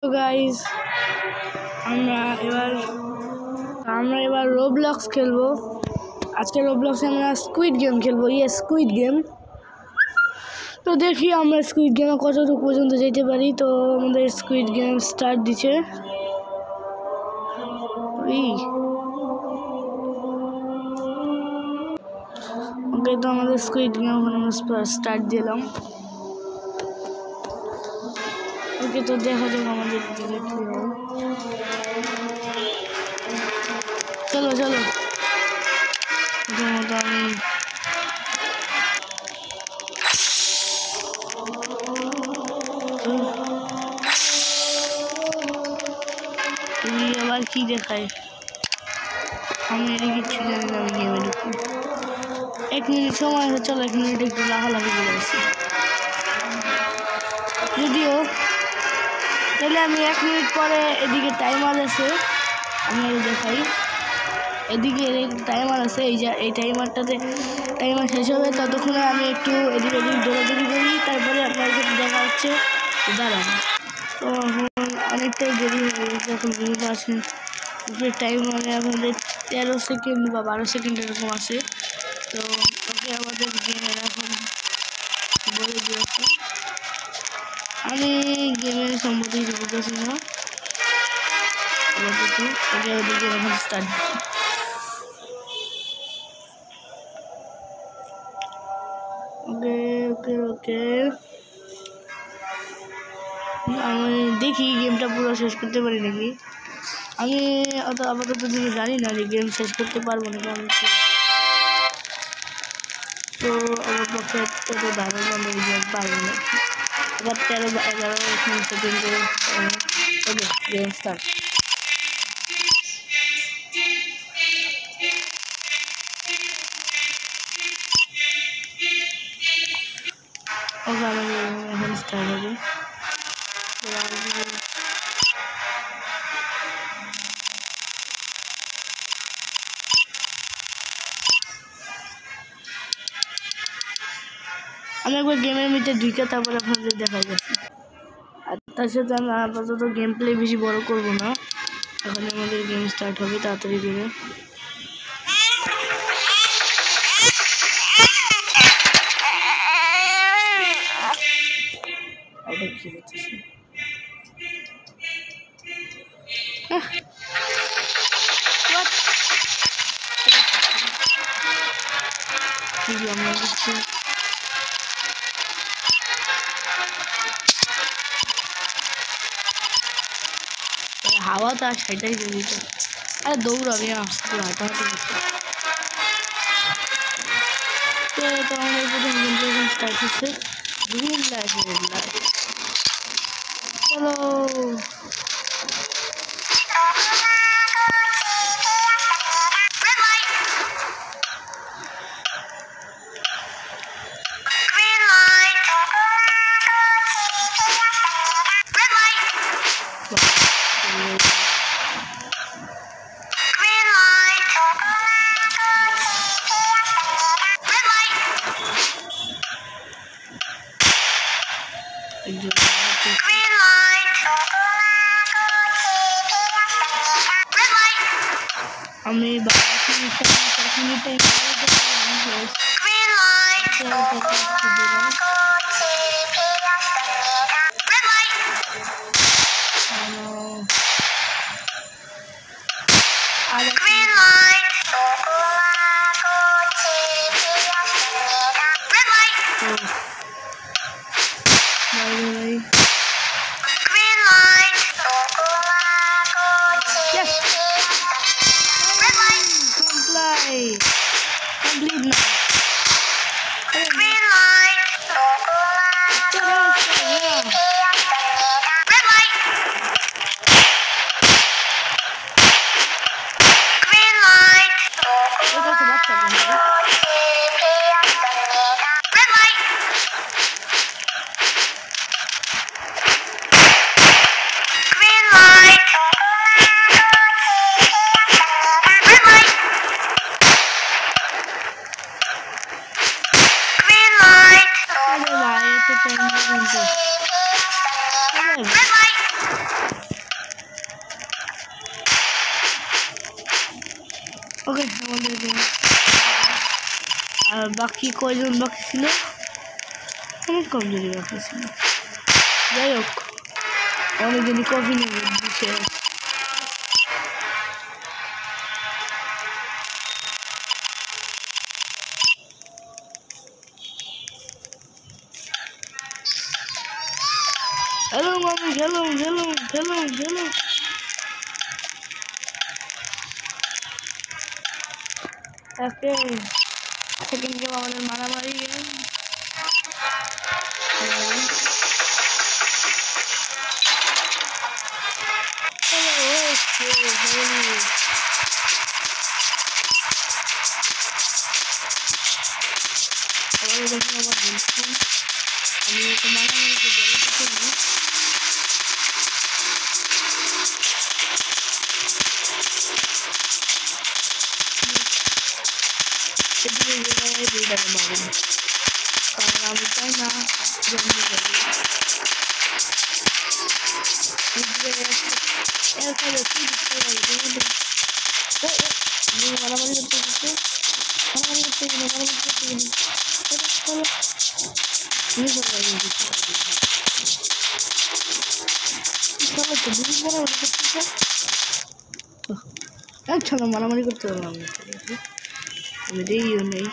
তো গাইস আমরা এবার রোবলক্স খেলবো। আজকে রোবলক্সে আমরা স্কুইড গেম খেলবো। Squid game. তো দেখি আমরা স্কুইড গেমে কতটুকু পর্যন্ত যেতে পারি। তো আমাদের স্কুইড গেম স্টার্ট দিচ্ছে। ওকে, তো আমাদের স্কুইড গেম স্টার্ট দিলাম। ওকে, তো দেখা যাক আমাদের দিকে কি হয়। চলো প্রথমত আমি আবার কি দেখায়, আমি এটা কিচ্ছু জানি না। আমি গেমে ঢুকি 1 মিনিট সময় আছে। চলো 1 মিনিট একটু লাফালাফি করে আসি। যদিও তাহলে আমি 1 মিনিট পরে এদিকে টাইমার আছে, আমি দেখাই। এদিকে টাইমার আছে, এই টাইমারটাতে টাইমার শেষ হবে। ততক্ষণে আমি একটু এদিক দৌড়াদৌড়ি করি, তারপরে আপনার সাথে দেখা হচ্ছে। দাঁড়ান, তো এখন অনেকটাই দেরি হয়ে গেছে। এখন বুঝতে পারছেন টাইম মানে আমাদের 13 সেকেন্ড বা 12 সেকেন্ড এরকম আছে। তো ওকে আমাদের গেমের এখন বলে দিয়েছে। আমি গেমের সম্বন্ধে কিছু বুঝতেছি না। ওকে ওদিকে এখন স্টার্ট। ওকে আমি দেখি গেমটা পুরো শেষ করতে পারি নাকি। আমি আপাতত জানি না যে গেম শেষ করতে পারবো নাকি। আমি তো আমার পক্ষে তত দারুণ আমি গেম পারবো না। এবার 13-11 সেকেন্ড করে ওকে গেম স্টার্ট। ওকে আমাদের এখন স্টার্ট হবে। আমি একবার গেমের মধ্যে ঢুকে তারপরে আপনাদের দেখা যাচ্ছে। আর তার সাথে আমরা আপাতত গেম প্লে বেশি বড় করবো না। এখন আমাদের গেম স্টার্ট হবে তাড়াতাড়ি করে। এটা কি হচ্ছে? আমরা দিচ্ছি হাওয়া, তার সেটাই জড়িত। আরে দৌড়াবি না, হাঁটাহাঁটি করছি। তো আমাদের প্রথম গেমটা স্টার্ট হচ্ছে। চলো আমি complete now. Green light. ওকে আমাদের আর বাকি কয়জন বাকি ছিল অনেক কমজনই বাকি ছিল যাই হোক অনেকজনই কফি নেবে দিচ্ছে হ্যালো মামি খেলুন খেলুন খেলুন খেলুন ওকে সেকেন্ড গেম আমাদের মারামারি গেম দেখুন আমার বলছেন আমি তো মারামারিতে জড়িত করি সেদিকে জায়গায় দুইটাকে মারুন কারণ আমি চাই না জন্ম যাবে মারামারি করতে গেছে মারামারি করতে গেলে মারামারি করতে গেলে মারামারি করতে পারলাম আমি দিইও নেই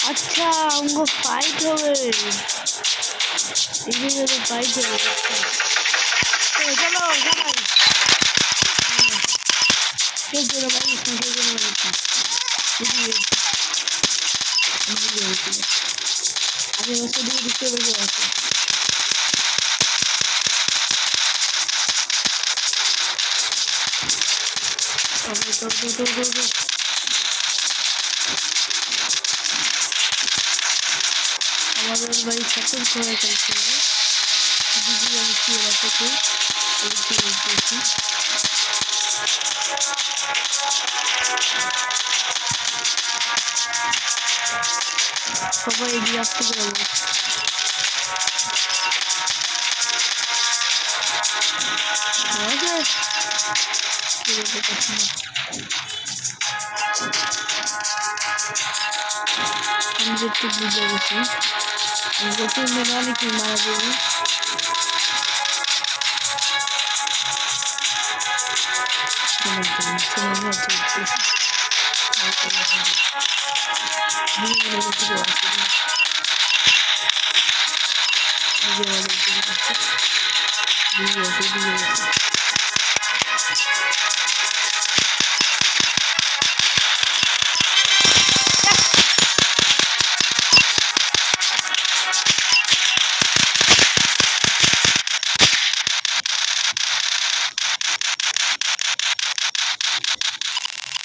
अच्छा उनको फाइट हो गए इधर तो फाइट हो गए चलो चलो क्यों चलो भाई इसमें क्यों चलो भाई अभी वैसे भी दिखते हुए वैसे तो আমাদের ভাই সকল সময় চলছে দিদি আমি কি রাখতে বলছি সবাই এগিয়ে আসতে পারবো আমি যেটু বুঝে গেছি গোসল মনে অনেক মারা দেবে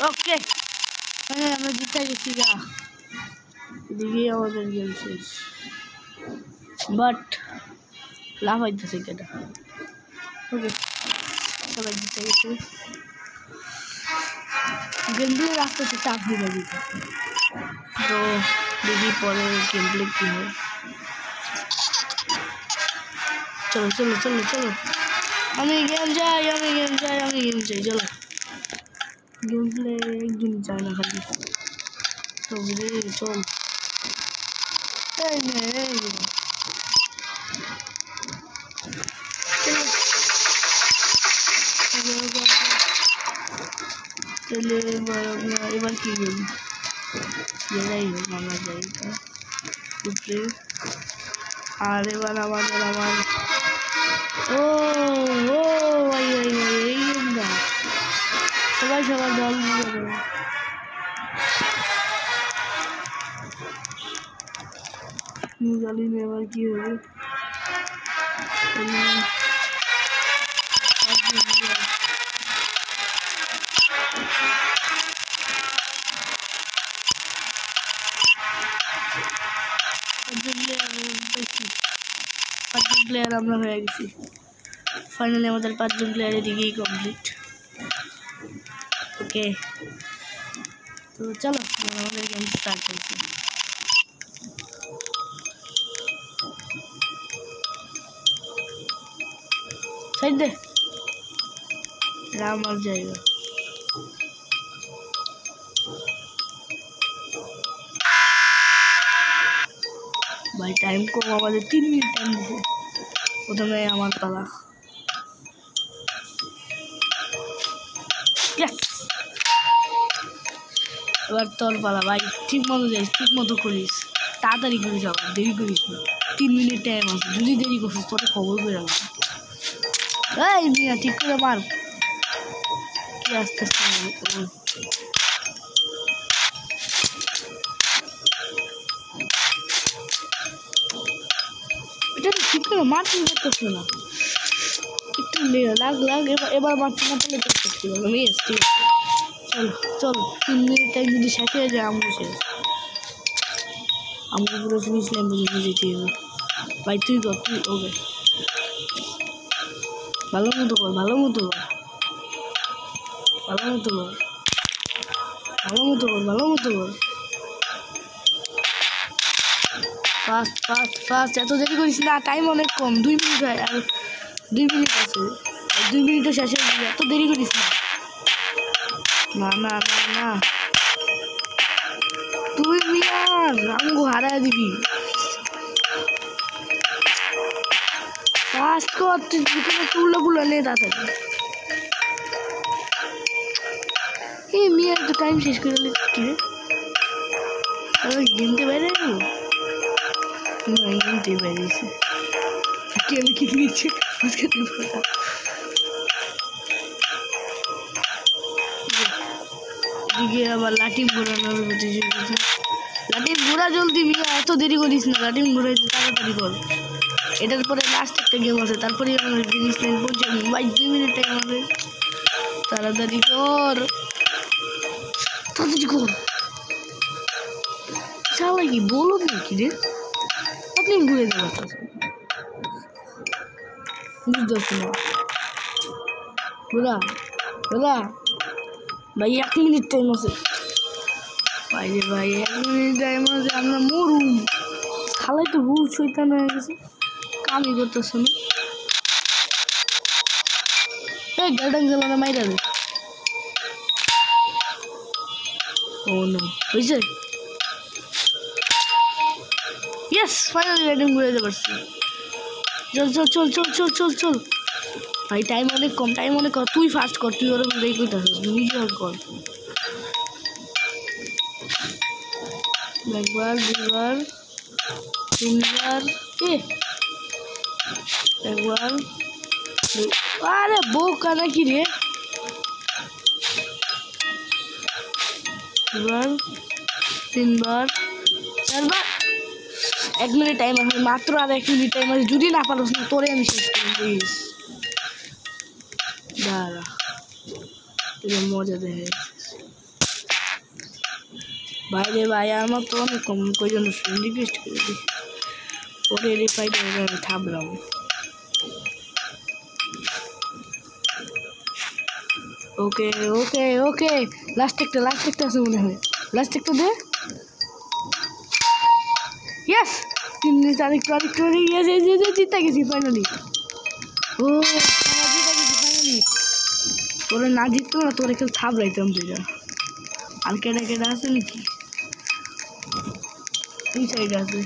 ओके मैंने हमें जीता किसी का देखिए আমাদের গেম শেষ বাট লাভ হইতেছে কেটা ওকে সবাই জিতে গেছে গেমপ্লে রাস্তা से টাফ হয়ে যাবে তো দেখি পরে গেমপ্লে কি হয় চলো চলো চলো চলো আমি গেম যাই চলো गेमप्ले एक दिन जाना खाली तो रे चल चले এবার কি গেম যেটাই হোক আমরা যাই উপরে আর এবার আমাদের আমার ও ও ভাই ভাই ভাই এই গেম না সবাই সবার দল জানি না এবার কি হবে পাঁচজন প্লেয়ার আমরা হয়ে গেছি। ফাইনালি আমাদের 5 জন প্লেয়ার এদিকেই কমপ্লিট। ওকে, তো চলো আমাদের গেম স্টার্ট করছি। সাইড দে, এটা আমার জায়গা। ভাই টাইম কম, আমাদের 3 মিনিট টাইম দিছে। প্রথমে আমার পালা। এবার তোর পালা ভাই, ঠিক মতো যাইস, ঠিক মতো করিস, তাড়াতাড়ি করিস, আবার দেরি করিস না। 3 মিনিট টাইম আছে, যদি দেরি করিস তোকে খবর করে রাখবো। এই মিয়া ঠিক করে মার, কি আস্তে আস্তে। এটা ঠিক করে মারতে করতেছে না, একটু লাগ এবার মারতে না পারলে তো করতে পারবো। ইয়েস, ঠিক আছে, চলো চলো। 3 মিনিট টাইম যদি শেষ হয়ে যায় আমরা শেষ, আমাকে পুরো ফিনিশ লাইন বুঝে যেতে হবে। ভাই তুই কর, তুই ওকে ভালো মতো কর, ভালো মতো কর, ভালো মতো কর, ভালো মতো কর, ভালো মতো কর। ফাস্ট ফাস্ট ফাস্ট, এত দেরি করিস না, টাইম অনেক কম, 2 মিনিট হয়, আর 2 মিনিট আছে, 2 মিনিটও শেষ হয়ে যাবে, এত দেরি করিস না। না না না না, তুই মিয়ার রামগো হারায় দিবি। ফাস্ট কর, তুই যেখানে তুলো নেই তাড়াতাড়ি। এই মিয়ার তো টাইম শেষ করে দিলি কি রে, গেমতে বাইরে যাবো। গেমতে বাইরেছি কি, আমি কি নিচ্ছি আজকে এদিকে আবার লাঠিম ঘোরানোর প্রতিযোগিতা। লাঠিম ঘোরা জলদি মিয়া, এত দেরি করিস না, লাঠিম ঘোরাইতে তাড়াতাড়ি কর। এটার পরে লাস্ট একটা গেম আছে, তারপরে আমার ফিনিশ লাইন পৌঁছাবো। ভাই 2 মিনিট টাইম হবে, তাড়াতাড়ি কর, তাড়াতাড়ি কর। শালা কি বলো নাকি রে, আপনি ঘুরে দেওয়া বুঝতে পারছি না। ঘোরা ঘোরা ভাই, 1 মিনিট টাইম আছে। ভাই রে ভাই, 1 মিনিট টাইম আছে, আমরা মরুম। খালাই তো বহু শৈতান হয়ে গেছে, কামই করতেছে না। এই গার্ডেন জ্বালানো মাইরা দে। ও নো, হয়েছে। ইয়েস, ফাইনালি রাইডিং ঘুরে যেতে পারছি। চল চল চল চল চল চল চল ভাই, টাইম অনেক কম, টাইম অনেক কম। তুই ফাস্ট কর, তুই ওরকম রেই করতেছিস, নিজে কর। একবার, দুবার, 3বার, একবার, আরে বোকা নাকি রে। 2বার, 3বার, 4বার। 1 মিনিট টাইম আছে মাত্র, আর 1 মিনিট টাইম আছে, যদি না পারোস না তোরে আমি শেষ করি প্লিজ। দাঁড়া, এটা মজা দেখে বাইরে ভাই, আমার তো অনেক কম, কয়জন রিকোয়েস্ট করে দিই, পরে রিপ্লাই দেবে, আমি থামলাম। ওকে ওকে ওকে, লাস্ট একটা আছে মনে হয়, লাস্ট একটা দে। ইয়েস, 3 মিনিট, আরেকটু ইয়েস, জিতে গেছি ফাইনালি। ও জিতে গেছি ফাইনালি। তোরা না জিততো না, তোরা কেউ থাবড়াইতাম দুইটা। আর কেডা আছে নাকি, এই সাইডে আছে।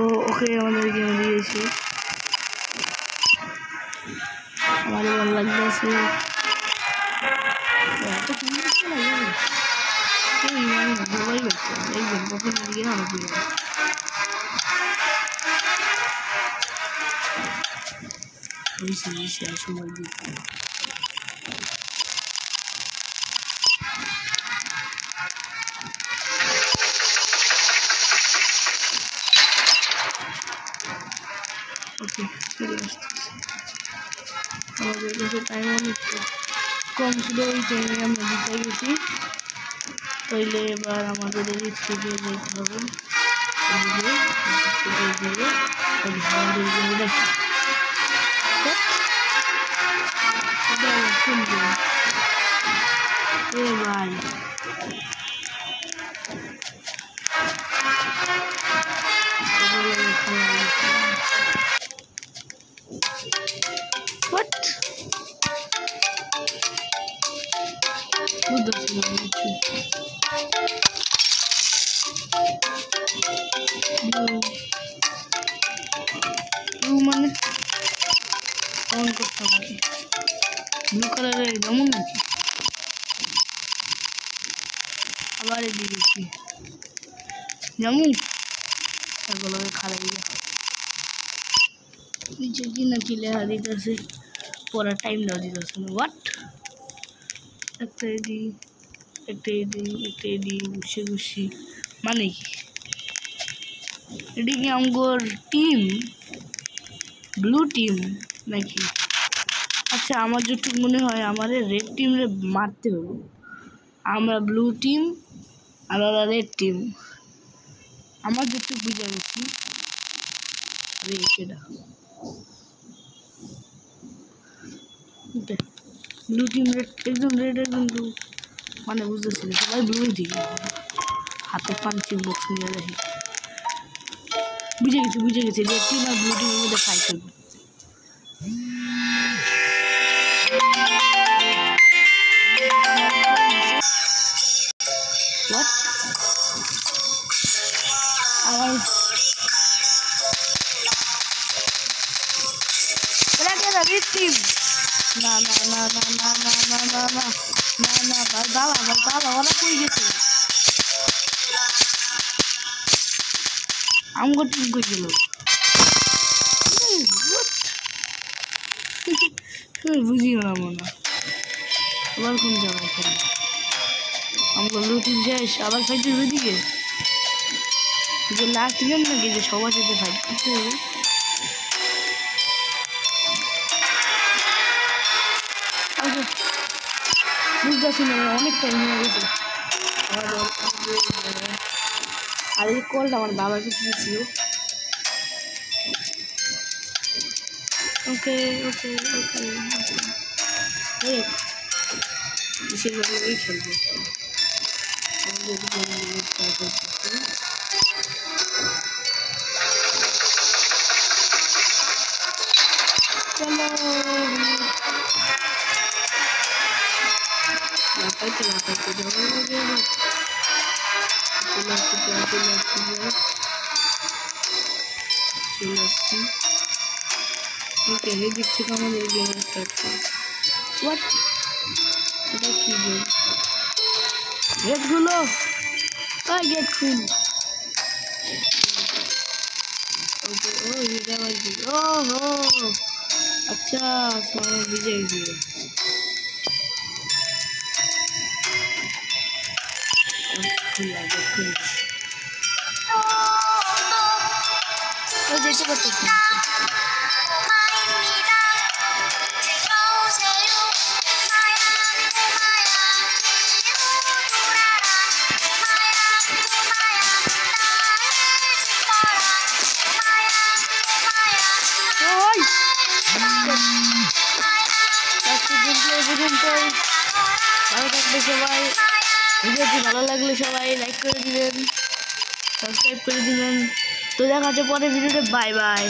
ও ওকে, আমাদের গেম দিয়েছে, আমাদের ভালো লাগতেছে। এত সুন্দর লাগে, সবাই বাচ্চা এই গেম কখন দিকে আমার দিকে সময় দিই। আমাদের কাছে টাইম অনেকটা কম ছিল, ওই টাইমে আমরা জিতে গেছি। তাইলে এবার আমাদের এদিক থেকে যেতে হবে ভাই। মানে অন করতে হবে ব্লু কালারের যেমন নাকি আবার এদিকে কি যেমন এগুলো খারাপ নিচে কি নাকি লেখা দিতেছে, পড়ার টাইম দেওয়া দিতেছে না। হোয়াট একটা এডি একটা এডি একটা এডি ঘুষে ঘুষি মানে কি এটি কি আমগোর টিম ব্লু টিম নাকি? আচ্ছা আমার যেটুকু মনে হয় আমাদের রেড টিমরে মারতে হবে। আমরা ব্লু টিম আর ওরা রেড টিম, আমার যেটুকু বুঝে গেছি। সেটা ব্লু টিম রেড, একদম রেড একদম ব্লু, মানে বুঝতেছি না সবাই ব্লুই দিই। হাতে পাঞ্চিং বক্স নিয়ে দেখি, বুঝে গেছি রেড টিম আর ব্লু টিমের মধ্যে ফাইট করবো। রেড টিম না না না না না না না না না না না বাবা ওরা কই গেছে? আমগো টিম কই গেল? বুঝিও না মনে আবার কোন জায়গায় খেলে আমগো ব্লু টিম শেষ, আবার ফাইট করবে দিকে যে লাস্ট গেম নাকি যে সবার সাথে ফাইট করতে হবে। বুঝতেছি না অনেক টাইম হয়ে গেছে। আর এই কলটা আমার বাবার কাছে ছিল। ওকে ওকে ওকে সেগুলোই খেলবো। চলো লাফাইতে চলে আসছি। ওকে এদিক থেকে আমাদের গেম স্টার্ট করি। হোয়াট এটা কি গেম? গেটগুলো গেট খুল। ও এটা আবার কি? ও হো আচ্ছা সময় ভিজে গেছে। যেতে পারতেছি ভালো থাকবে সবাই। ভিডিওটি ভালো লাগলে সবাই লাইক করে দিবেন, সাবস্ক্রাইব করে দিবেন। তো দেখা হচ্ছে পরের ভিডিওতে। Bye bye.